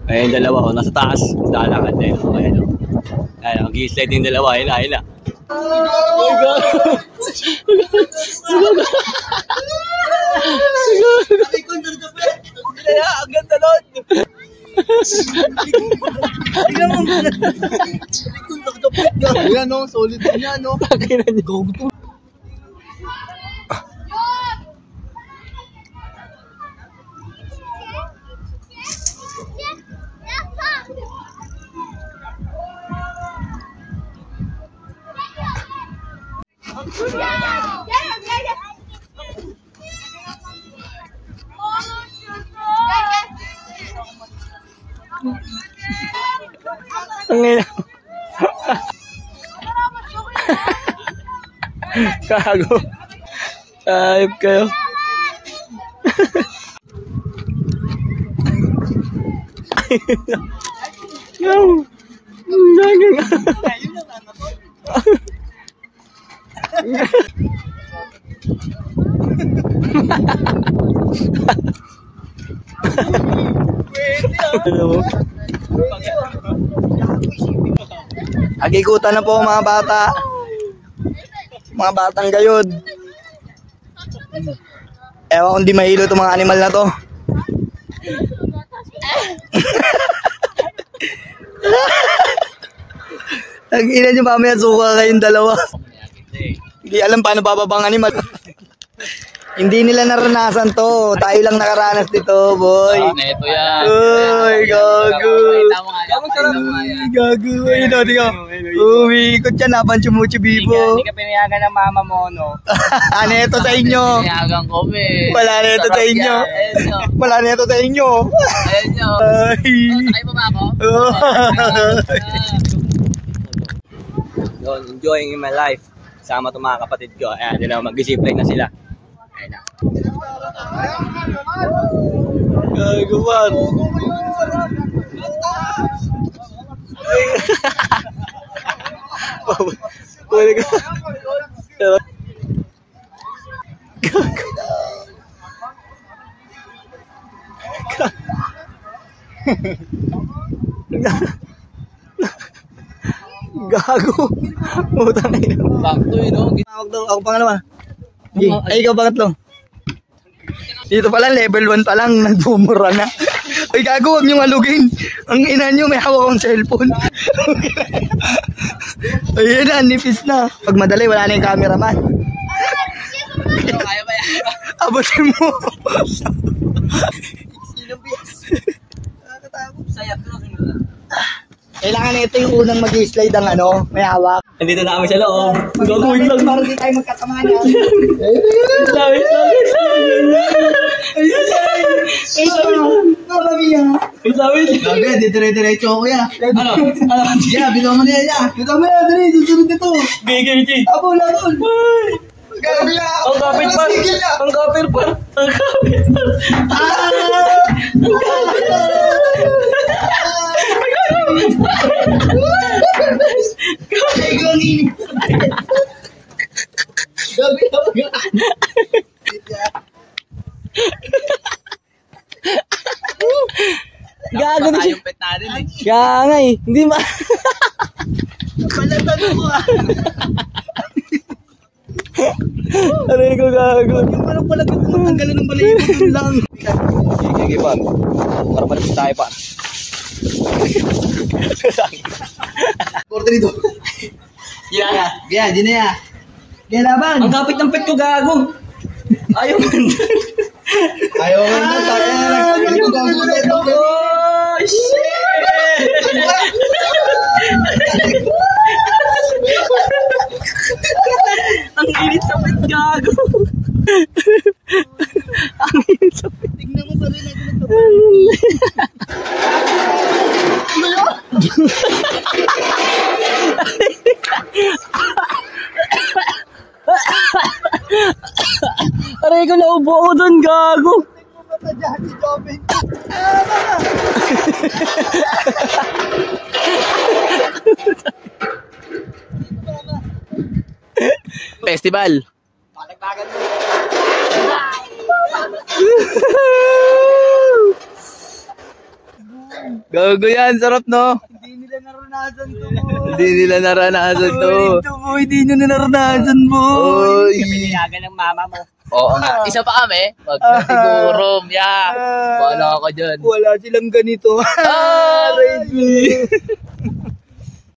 Ayan dalawa, nasa taas. Lalakad na yun. Ayan o. Ayan, mag-i-slide yung dalawa. Hila. Oh my God! Ang ganda nun! Tingnan mo. Likod nakatapot niya. Ayan no, solid niya no. Pakinan niya. Gogo. Ang ina. Kago. Ayop kayo. No. Agikutan na po mga bata. Mga batang gayod. Ewan kung di mahilo itong mga animal na to. Ang-ina nyo mamaya suka kayong dalawa. Hindi alam paano bababang animal. Hindi nila naranasan to. Tayo lang nakaranas dito, boy. Neto yan. Uy, gago. Gago. Ayun o, di ka. Umiikot yan habang chumuchibibo. Hindi ka pinayagan ng mama mo, no? Neto sa inyo. Pinayagan ko, me. Wala neto sa inyo. Wala neto sa inyo. Ayan nyo. Ay. Sakay mo ba ako? Yun, enjoying in my life. Sama itong mga kapatid ko. Ayan, din ako mag-zipline na sila. Ayan na. Gagawan. Pwede ka. Gago. Putang ina. Sakto yun, no? Ako pangalawa. Ay, ikaw pangatlo. Dito pala, level 1 pa lang, nagbumura na. Ay, gago, huwag niyong alugin. Ang ina niyo, may hawak akong cellphone. Ayun na, nipis na. Pag madali, wala na yung cameraman. Kaya ba yan? Abutin mo. Sinong biyas? Nakakatakot. Sayap ko. Kailangan na ito yung unang mag-slide ang ano, may hawak. Nandito na kami sa loob. Gagawin lang. Para di tayo magkatamaan yan. Lawit. Gabi, dire-diretso ako ya. Ano? Ya, bitaw mo na yan ya. Bitaw mo na, dali, susunod nito. Gigi. Abo, labon. Gabi ya. Ang kapit pa. Ang kapit pa. Ang kapit pa. Gabi ya. Gago na siya. Kaya nga eh. Hindi ma... Palatan mo ah. Aray ko gago. Yung parang palagay ko matanggalan ng balayibo lang. Sige pa. Para malapit tayo pa. Korte dito. Yeah. Gaya, di na ya. Gaya laban. Ang kapit ng pet ko gago. Ayaw mo. Ayaw nga na tayo. Nagpagin ko gago na ito. Oh, shit! Ang init sa pet gago. Ang init sa pet. Tignan mo pa rin ako Aray ko, naubo ako doon, gago. Festival. Palagpagan mo. Gago yan, sarap no? Hindi nila naranasan to. Hindi nila naranasan to. Hindi nyo na naranasan mo. Oy. Pinayagan ng mama mo. Oo nga. Isa pa kami. Pag nasigurom. Yeah. Wala ka dyan. Wala silang ganito. Aray.